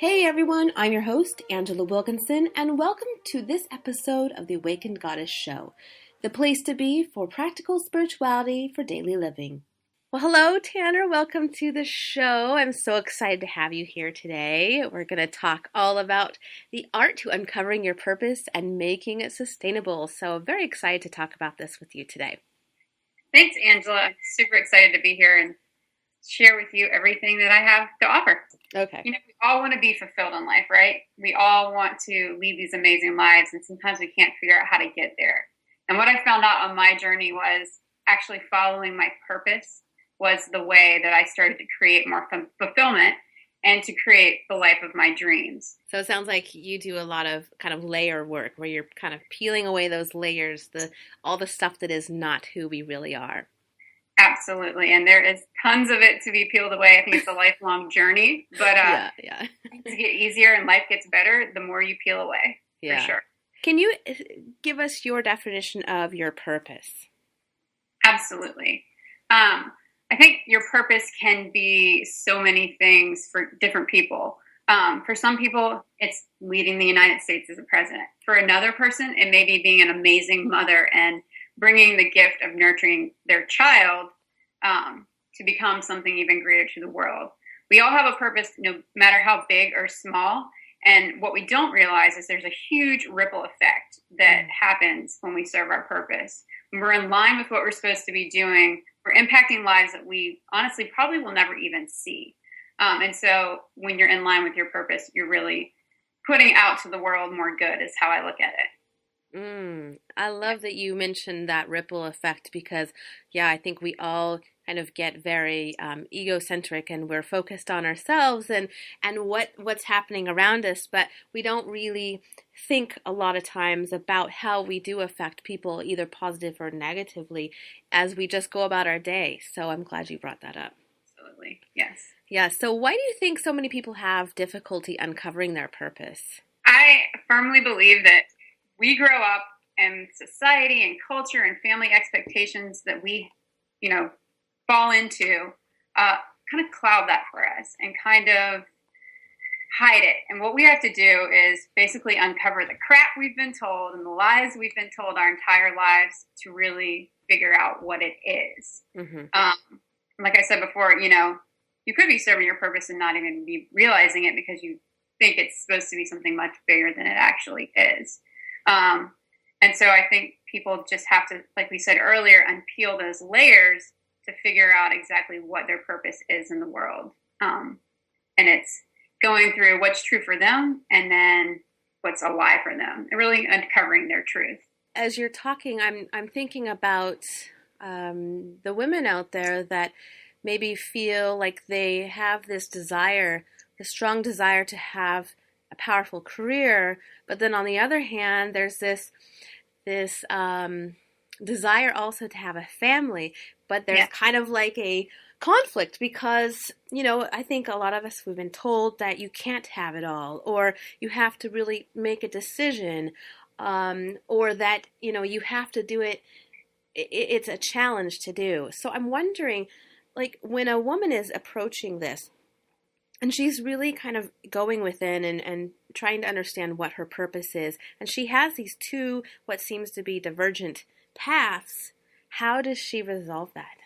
Hey everyone, I'm your host, Angela Wilkinson, and welcome to this episode of the Awakened Goddess Show, the place to be for practical spirituality for daily living. Well, hello, Tanner. Welcome to the show. I'm so excited to have you here today. We're going to talk all about the art to uncovering your purpose and making it sustainable. So very excited to talk about this with you today. Thanks, Angela. I'm super excited to be here and share with you everything that I have to offer. Okay. We all want to be fulfilled in life, right? We all want to lead these amazing lives, and sometimes we can't figure out how to get there. And what I found out on my journey was actually following my purpose was the way that I started to create more fulfillment and to create the life of my dreams. So it sounds like you do a lot of kind of layer work where you're kind of peeling away those layers, all the stuff that is not who we really are. Absolutely. And there is tons of it to be peeled away. I think it's a lifelong journey, but yeah. Things get easier and life gets better the more you peel away, for sure. Can you give us your definition of your purpose? Absolutely. I think your purpose can be so many things for different people. For some people, it's leading the United States as a president. For another person, it may be being an amazing mother and bringing the gift of nurturing their child to become something even greater to the world. We all have a purpose, no matter how big or small. And what we don't realize is there's a huge ripple effect that happens when we serve our purpose. When we're in line with what we're supposed to be doing, we're impacting lives that we honestly probably will never even see. And so when you're in line with your purpose, you're really putting out to the world more good is how I look at it. I love that you mentioned that ripple effect because, I think we all kind of get very egocentric and we're focused on ourselves and what's happening around us, but we don't really think a lot of times about how we do affect people either positive or negatively as we just go about our day. So I'm glad you brought that up. Absolutely. Yes. Yeah. So why do you think so many people have difficulty uncovering their purpose? I firmly believe that we grow up in society and culture and family expectations that we, fall into, kind of cloud that for us and kind of hide it. And what we have to do is basically uncover the crap we've been told and the lies we've been told our entire lives to really figure out what it is. Like I said before, you could be serving your purpose and not even be realizing it because you think it's supposed to be something much bigger than it actually is. And so I think people just have to, like we said earlier, unpeel those layers to figure out exactly what their purpose is in the world. And it's going through what's true for them and then what's a lie for them and really uncovering their truth. As you're talking, I'm thinking about the women out there that maybe feel like they have this strong desire to have a powerful career, but then on the other hand, there's this desire also to have a family, but there's kind of like a conflict because, I think a lot of us, we've been told that you can't have it all, or you have to really make a decision, or that, you have to do it. It's a challenge to do. So I'm wondering, like, when a woman is approaching this, and she's really kind of going within and trying to understand what her purpose is. And she has these two, what seems to be divergent paths. How does she resolve that?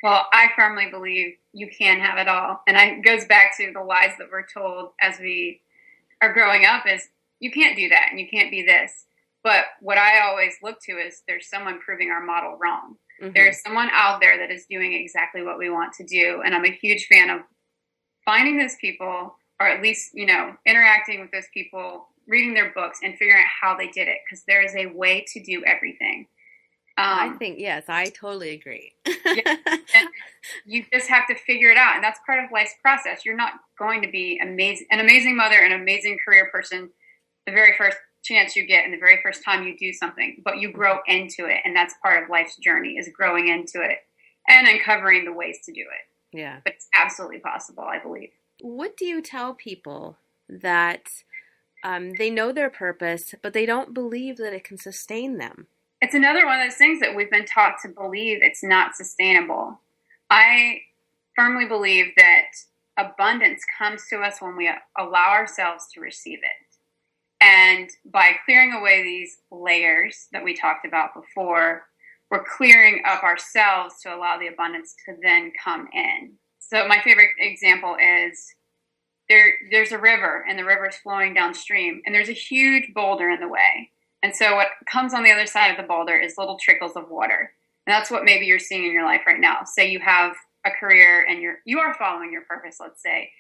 Well, I firmly believe you can have it all. And it goes back to the lies that we're told as we are growing up is you can't do that and you can't be this. But what I always look to is there's someone proving our model wrong. There's someone out there that is doing exactly what we want to do. And I'm a huge fan of finding those people, or at least, interacting with those people, reading their books and figuring out how they did it. Because there is a way to do everything. I think, yes, I totally agree. You just have to figure it out. And that's part of life's process. You're not going to be an amazing mother, an amazing career person the very first chance you get and the very first time you do something. But you grow into it. And that's part of life's journey is growing into it and uncovering the ways to do it. Yeah. But it's absolutely possible, I believe. What do you tell people that they know their purpose, but they don't believe that it can sustain them? It's another one of those things that we've been taught to believe it's not sustainable. I firmly believe that abundance comes to us when we allow ourselves to receive it. And by clearing away these layers that we talked about before, we're clearing up ourselves to allow the abundance to then come in. So my favorite example is there's a river, and the river is flowing downstream, and there's a huge boulder in the way. And so what comes on the other side of the boulder is little trickles of water. And that's what maybe you're seeing in your life right now. Say you have a career and you are following your purpose, let's say,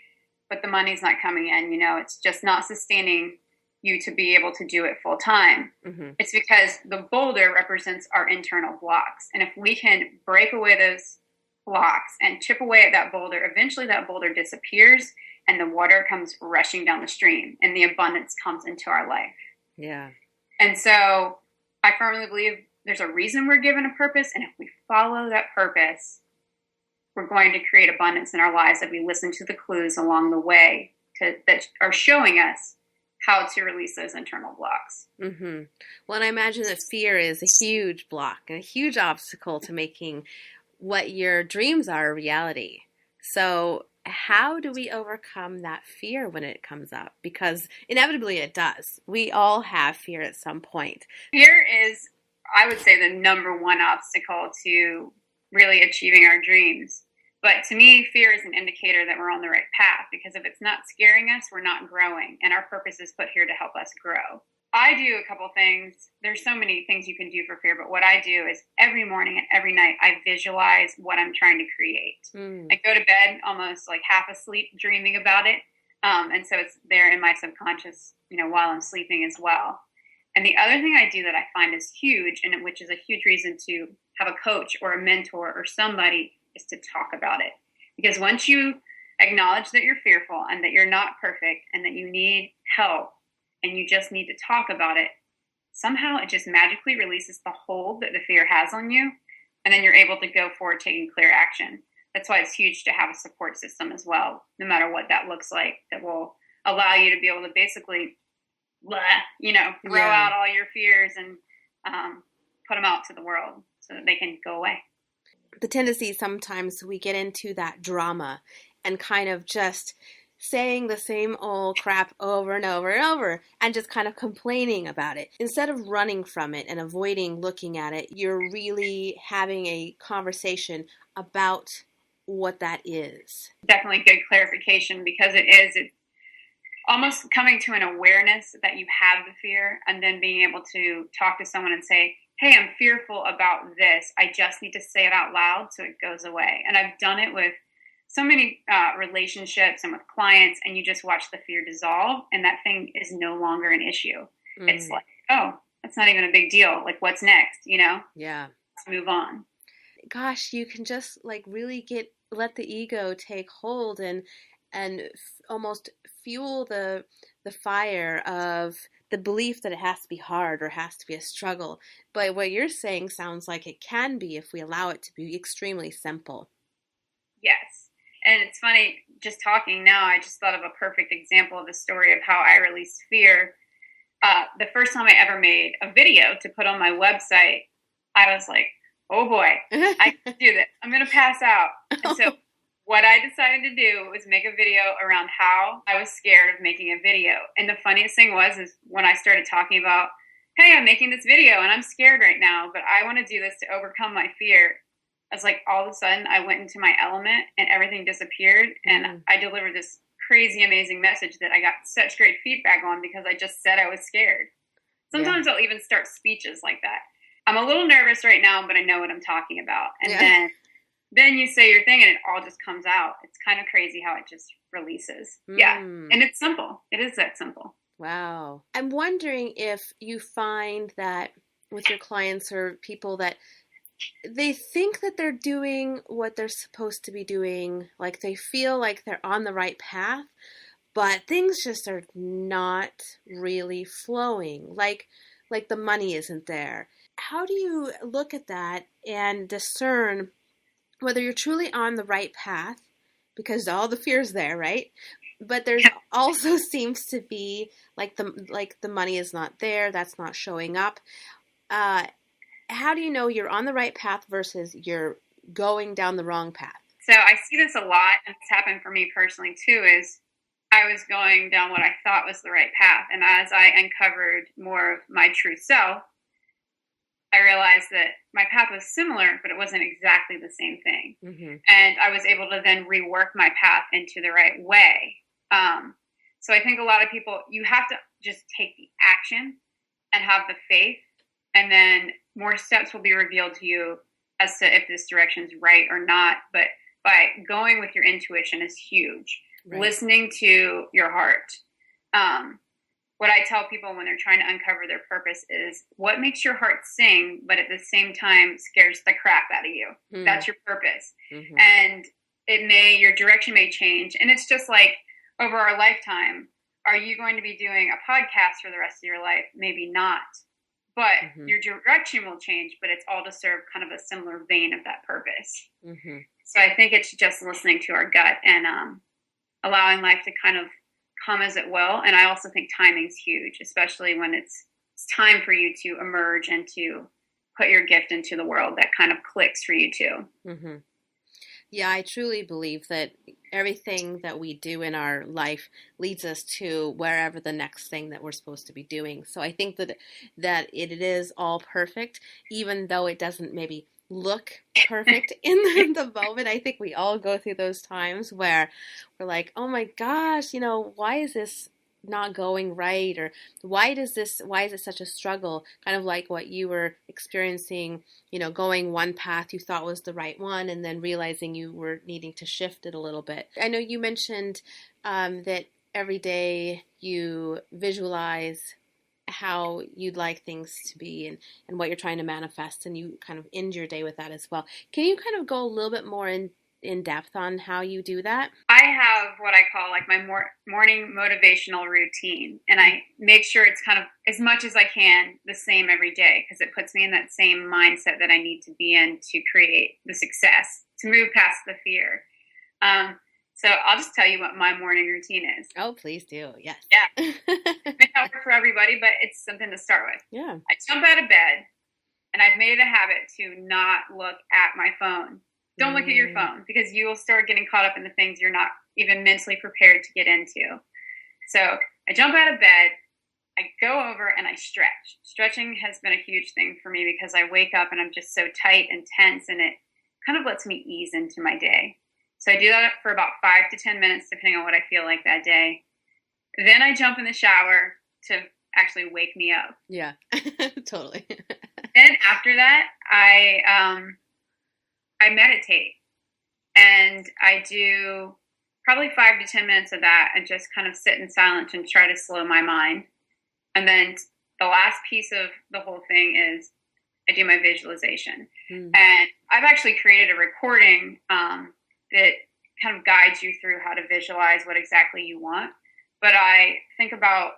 but the money's not coming in, it's just not sustaining you to be able to do it full time. Mm-hmm. It's because the boulder represents our internal blocks. And if we can break away those blocks and chip away at that boulder, eventually that boulder disappears and the water comes rushing down the stream and the abundance comes into our life. Yeah. And so I firmly believe there's a reason we're given a purpose. And if we follow that purpose, we're going to create abundance in our lives if we listen to the clues along the way that are showing us how to release those internal blocks. Mm-hmm. Well, and I imagine that fear is a huge block and a huge obstacle to making what your dreams are a reality. So how do we overcome that fear when it comes up? Because inevitably it does. We all have fear at some point. Fear is, I would say, the number one obstacle to really achieving our dreams. But to me, fear is an indicator that we're on the right path, because if it's not scaring us, we're not growing, and our purpose is put here to help us grow. I do a couple things. There's so many things you can do for fear, but what I do is every morning and every night, I visualize what I'm trying to create. I go to bed almost like half asleep, dreaming about it. And so it's there in my subconscious, while I'm sleeping as well. And the other thing I do that I find is huge, and which is a huge reason to have a coach or a mentor or somebody, is to talk about it. Because once you acknowledge that you're fearful and that you're not perfect and that you need help and you just need to talk about it, somehow it just magically releases the hold that the fear has on you, and then you're able to go forward taking clear action. That's why it's huge to have a support system as well, no matter what that looks like, that will allow you to be able to basically throw out all your fears and put them out to the world so that they can go away. The tendency sometimes we get into that drama and kind of just saying the same old crap over and over and over and just kind of complaining about it. Instead of running from it and avoiding looking at it, you're really having a conversation about what that is. Definitely good clarification, because it's almost coming to an awareness that you have the fear, and then being able to talk to someone and say, hey, I'm fearful about this. I just need to say it out loud so it goes away. And I've done it with so many relationships and with clients, and you just watch the fear dissolve, and that thing is no longer an issue. It's like, oh, that's not even a big deal. Like, what's next? Yeah. Let's move on. Gosh, you can just really let the ego take hold and almost fuel the fire of the belief that it has to be hard or has to be a struggle. But what you're saying sounds like it can be if we allow it to be extremely simple. Yes. And it's funny, just talking now, I just thought of a perfect example of the story of how I released fear. The first time I ever made a video to put on my website, I was like, oh boy, I can do this. I'm going to pass out. And so what I decided to do was make a video around how I was scared of making a video. And the funniest thing is when I started talking about, hey, I'm making this video and I'm scared right now, but I want to do this to overcome my fear. I was like, all of a sudden I went into my element and everything disappeared. And I delivered this crazy, amazing message that I got such great feedback on because I just said I was scared. Sometimes I'll even start speeches like that. I'm a little nervous right now, but I know what I'm talking about. And then you say your thing and it all just comes out. It's kind of crazy how it just releases. Yeah. And it's simple. It is that simple. Wow. I'm wondering if you find that with your clients or people that they think that they're doing what they're supposed to be doing, like they feel like they're on the right path, but things just are not really flowing, like the money isn't there. How do you look at that and discern whether you're truly on the right path, because all the fear's there, right? But there's also seems to be like the money is not there, that's not showing up. How do you know you're on the right path versus you're going down the wrong path? So I see this a lot, and it's happened for me personally too, is I was going down what I thought was the right path. And as I uncovered more of my true self, I realized that my path was similar, but it wasn't exactly the same thing. Mm-hmm. And I was able to then rework my path into the right way. So I think a lot of people, you have to just take the action and have the faith, and then more steps will be revealed to you as to if this direction's right or not. But by going with your intuition is huge. Right. Listening to your heart. What I tell people when they're trying to uncover their purpose is what makes your heart sing, but at the same time scares the crap out of you. Mm-hmm. That's your purpose. Mm-hmm. And your direction may change. And it's just like over our lifetime, are you going to be doing a podcast for the rest of your life? Maybe not. But mm-hmm. your direction will change, but it's all to serve kind of a similar vein of that purpose. Mm-hmm. So I think it's just listening to our gut and allowing life to kind of come as it will. And I also think timing's huge, especially when it's time for you to emerge and to put your gift into the world. That kind of clicks for you too. Mm-hmm. Yeah, I truly believe that everything that we do in our life leads us to wherever the next thing that we're supposed to be doing. So I think that it is all perfect, even though it doesn't maybe look perfect in the moment. I think we all go through those times where we're like, oh my gosh, why is this not going right? Or why is it such a struggle? Kind of like what you were experiencing, going one path you thought was the right one and then realizing you were needing to shift it a little bit. I know you mentioned that every day you visualize how you'd like things to be and what you're trying to manifest, and you kind of end your day with that as well. Can you kind of go a little bit more in depth on how you do that? I have what I call like my morning motivational routine, and I make sure it's kind of as much as I can the same every day, because it puts me in that same mindset that I need to be in to create the success, to move past the fear. So I'll just tell you what my morning routine is. Oh, please do. Yes. Yeah. It may not work for everybody, but it's something to start with. Yeah. I jump out of bed, and I've made it a habit to not look at my phone. Don't look at your phone, because you will start getting caught up in the things you're not even mentally prepared to get into. So I jump out of bed, I go over and I stretch. Stretching has been a huge thing for me because I wake up and I'm just so tight and tense, and it kind of lets me ease into my day. So I do that for about 5 to 10 minutes, depending on what I feel like that day. Then I jump in the shower to actually wake me up. Yeah, totally. Then after that, I meditate, and I do probably 5 to 10 minutes of that and just kind of sit in silence and try to slow my mind. And then the last piece of the whole thing is I do my visualization. And I've actually created a recording that kind of guides you through how to visualize what exactly you want. But I think about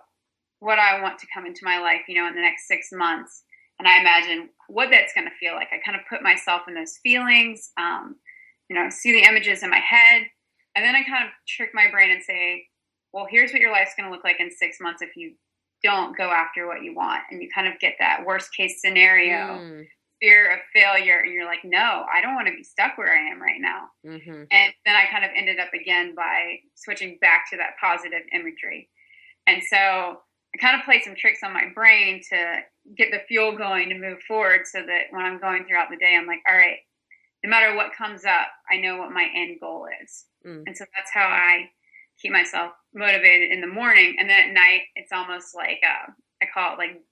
what I want to come into my life, in the next 6 months. And I imagine what that's going to feel like. I kind of put myself in those feelings, see the images in my head. And then I kind of trick my brain and say, well, here's what your life's going to look like in 6 months if you don't go after what you want. And you kind of get that worst case scenario, fear of failure. And you're like, no, I don't want to be stuck where I am right now. Mm-hmm. And then I kind of ended up again by switching back to that positive imagery. And so I kind of play some tricks on my brain to get the fuel going to move forward, so that when I'm going throughout the day, I'm like, all right, no matter what comes up, I know what my end goal is. And so that's how I keep myself motivated in the morning. And then at night, it's almost like, I call it like,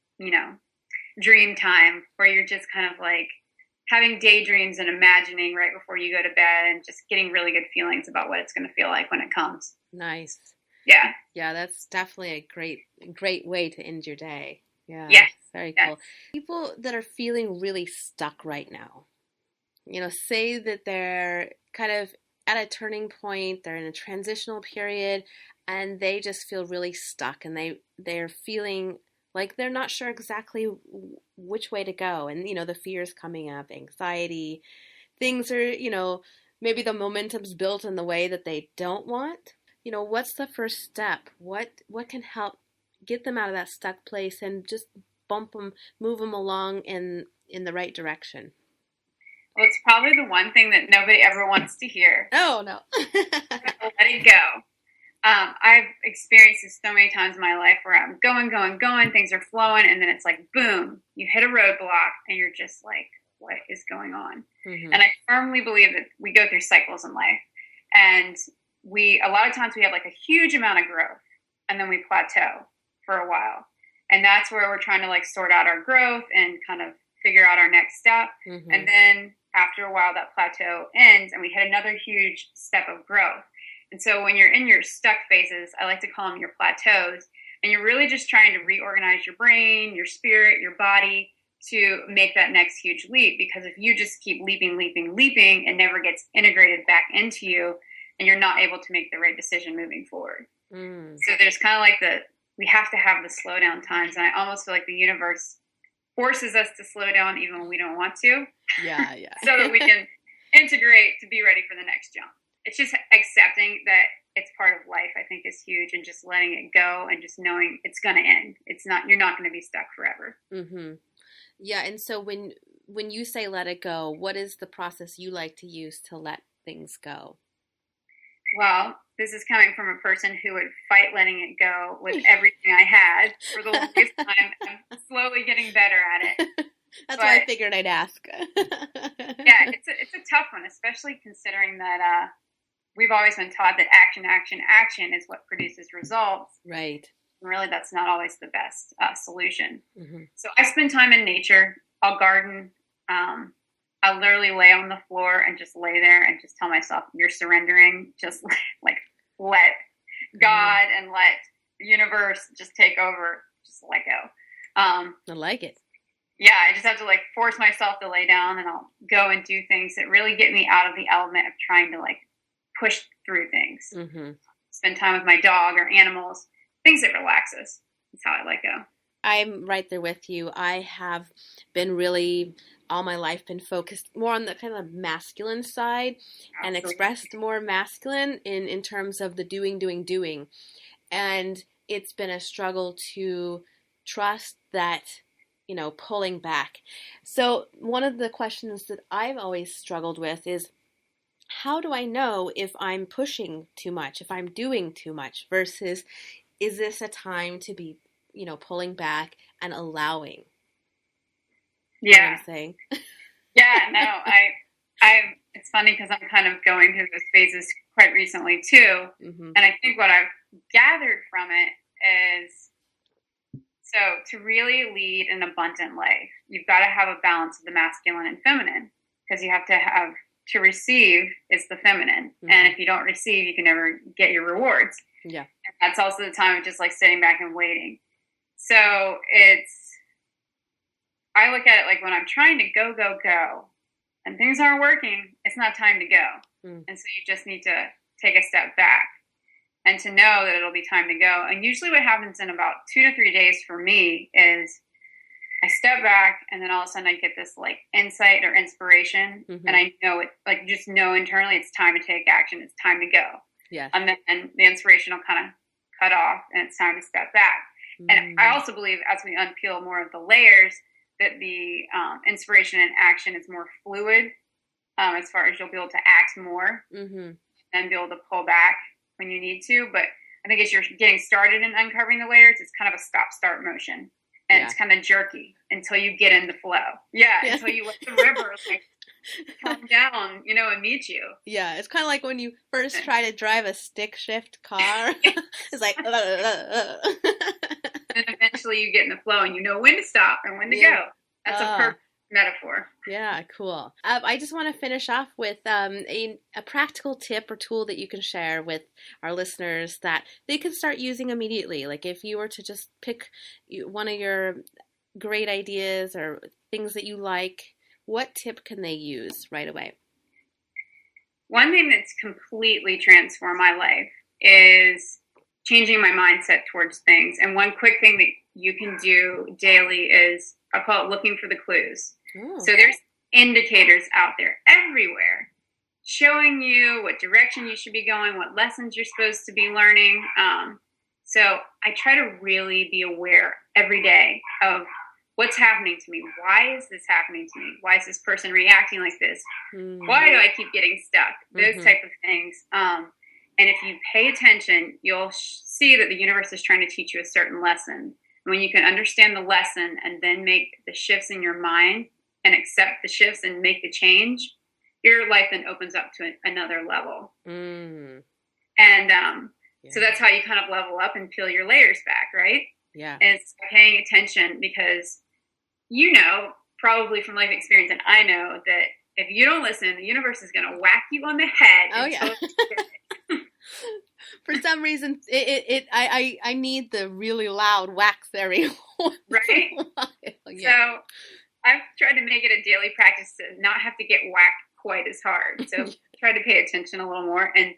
dream time, where you're just kind of like having daydreams and imagining right before you go to bed and just getting really good feelings about what it's going to feel like when it comes. Nice. Yeah. Yeah, that's definitely a great way to end your day. Yeah. Yes. Very cool. People that are feeling really stuck right now, say that they're kind of at a turning point, they're in a transitional period, and they just feel really stuck, and they're feeling like they're not sure exactly which way to go. And, the fear's coming up, anxiety, things are, maybe the momentum's built in the way that they don't want. What's the first step? What can help get them out of that stuck place and just move them along in the right direction? Well, it's probably the one thing that nobody ever wants to hear. Oh, no. Let it go. I've experienced this so many times in my life where I'm going, things are flowing, and then it's like, boom, you hit a roadblock, and you're just like, what is going on? Mm-hmm. And I firmly believe that we go through cycles in life, and a lot of times we have like a huge amount of growth, and then we plateau for a while. And that's where we're trying to like sort out our growth and kind of figure out our next step. Mm-hmm. And then after a while, that plateau ends, and we hit another huge step of growth. And so when you're in your stuck phases, I like to call them your plateaus, and you're really just trying to reorganize your brain, your spirit, your body to make that next huge leap. Because if you just keep leaping, it never gets integrated back into you, and you're not able to make the right decision moving forward. So there's kind of like we have to have the slow down times. And I almost feel like the universe forces us to slow down even when we don't want to. Yeah. So that we can integrate to be ready for the next jump. It's just accepting that it's part of life, I think, is huge, and just letting it go and just knowing it's going to end. You're not going to be stuck forever. Mm-hmm. Yeah. And so when you say let it go, what is the process you like to use to let things go? Well, this is coming from a person who would fight letting it go with everything I had for the longest time. I'm slowly getting better at it. That's why I figured I'd ask. Yeah, it's a tough one, especially considering that we've always been taught that action is what produces results. Right. And really, that's not always the best solution. Mm-hmm. So I spend time in nature. I'll garden. I literally lay on the floor and just lay there and just tell myself, you're surrendering. Just like let God and let the universe just take over. Just let go. I like it. Yeah, I just have to like force myself to lay down, and I'll go and do things that really get me out of the element of trying to like push through things. Mm-hmm. Spend time with my dog or animals, things that relax us. That's how I let go. I'm right there with you. I have been really, all my life, been focused more on the kind of masculine side. Absolutely. And expressed more masculine in terms of the doing. And it's been a struggle to trust that, pulling back. So one of the questions that I've always struggled with is, how do I know if I'm pushing too much, if I'm doing too much, versus is this a time to be, pulling back and allowing? Yeah. You know what I'm saying? Yeah, no, it's funny because I'm kind of going through those phases quite recently too. Mm-hmm. And I think what I've gathered from it is, so to really lead an abundant life, you've got to have a balance of the masculine and feminine, because you have to receive is the feminine. Mm-hmm. And if you don't receive, you can never get your rewards. Yeah. And that's also the time of just like sitting back and waiting. So I look at it like when I'm trying to go, and things aren't working, it's not time to go. Mm. And so you just need to take a step back and to know that it'll be time to go. And usually what happens in about 2 to 3 days for me is I step back, and then all of a sudden I get this like insight or inspiration. Mm-hmm. And I know it, like just know internally it's time to take action. It's time to go. Yeah. And then the inspiration will kind of cut off, and it's time to step back. Mm-hmm. And I also believe as we unpeel more of the layers, that the inspiration and action is more fluid, as far as you'll be able to act more, mm-hmm. and be able to pull back when you need to. But I think as you're getting started in uncovering the layers, it's kind of a stop-start motion. And it's kind of jerky until you get in the flow. Yeah, until you let the river like come down, and meet you. Yeah, it's kind of like when you first try to drive a stick shift car. It's like, and eventually you get in the flow, and you know when to stop and when to go. That's a perfect metaphor. Yeah, cool. I just want to finish off with a practical tip or tool that you can share with our listeners that they can start using immediately. Like if you were to just pick one of your great ideas or things that you like, what tip can they use right away? One thing that's completely transformed my life is changing my mindset towards things. And one quick thing that you can do daily is, I call it looking for the clues. Ooh. So there's indicators out there everywhere showing you what direction you should be going, what lessons you're supposed to be learning. So I try to really be aware every day of what's happening to me? Why is this happening to me? Why is this person reacting like this? Why do I keep getting stuck? Those type of things. And if you pay attention, you'll see that the universe is trying to teach you a certain lesson. When you can understand the lesson and then make the shifts in your mind and accept the shifts and make the change, your life then opens up to another level. And so that's how you kind of level up and peel your layers back, right? Yeah. And it's paying attention, because you know, probably from life experience, and I know that if you don't listen, the universe is going to whack you on the head. Oh, yeah. For some reason, I need the really loud whacks every once right? in a while. Yeah. So I've tried to make it a daily practice to not have to get whacked quite as hard. So try to pay attention a little more. And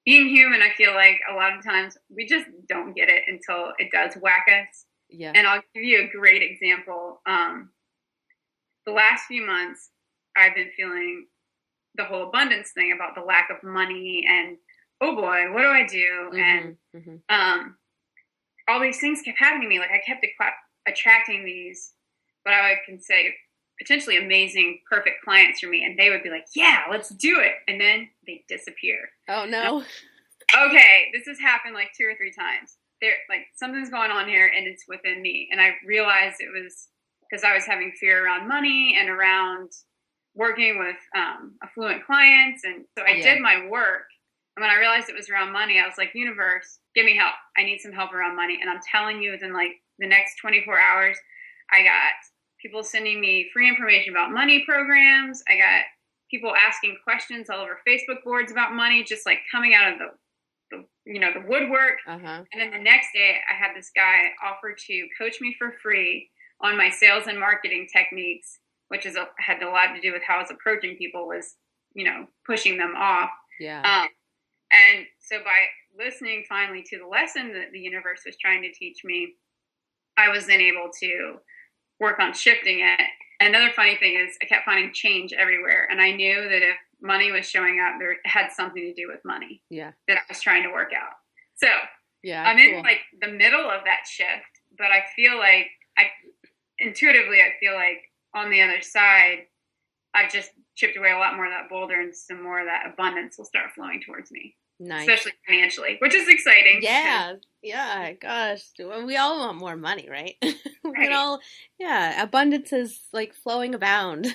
being human, I feel like a lot of times we just don't get it until it does whack us. Yeah. And I'll give you a great example. The last few months, I've been feeling the whole abundance thing about the lack of money and, oh boy, what do I do? And all these things kept happening to me. Like I kept attracting these, what I can say, potentially amazing, perfect clients for me. And they would be like, yeah, let's do it. And then they disappear. Oh, no. Okay, this has happened like 2 or 3 times. Like something's going on here and it's within me. And I realized it was because I was having fear around money and around working with affluent clients. And so I did my work. And when I realized it was around money, I was like, universe, give me help. I need some help around money. And I'm telling you, within like the next 24 hours, I got people sending me free information about money programs. I got people asking questions all over Facebook boards about money, just like coming out of the woodwork. And then the next day I had this guy offer to coach me for free on my sales and marketing techniques, which had a lot to do with how I was approaching people, was, pushing them off. Yeah. And so by listening finally to the lesson that the universe was trying to teach me, I was then able to work on shifting it. And another funny thing is I kept finding change everywhere. And I knew that if money was showing up, it had something to do with money. Yeah. That I was trying to work out. So I'm cool. in like the middle of that shift, but I feel like intuitively on the other side, I've just chipped away a lot more of that boulder, and some more of that abundance will start flowing towards me. Nice. Especially financially, which is exciting. Yeah. Yeah. Gosh. We all want more money, right? Abundance is like flowing abound.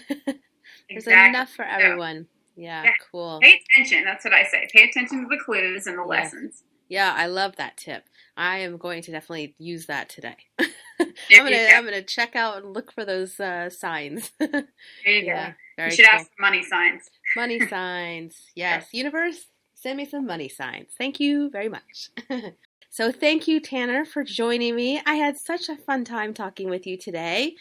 There's enough for everyone. Yeah. Cool. Pay attention. That's what I say. Pay attention to the clues and the lessons. Yeah. I love that tip. I am going to definitely use that today. I'm gonna check out and look for those signs. There you go. Very you should cool. ask for money signs. Money signs. Yes. Universe, send me some money signs. Thank you very much. So thank you, Tanner, for joining me. I had such a fun time talking with you today.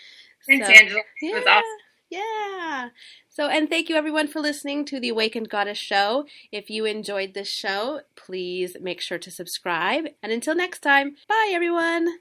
Thanks, Angela. It was awesome. Yeah. So, and thank you everyone for listening to the Awakened Goddess Show. If you enjoyed this show, please make sure to subscribe. And until next time, bye everyone.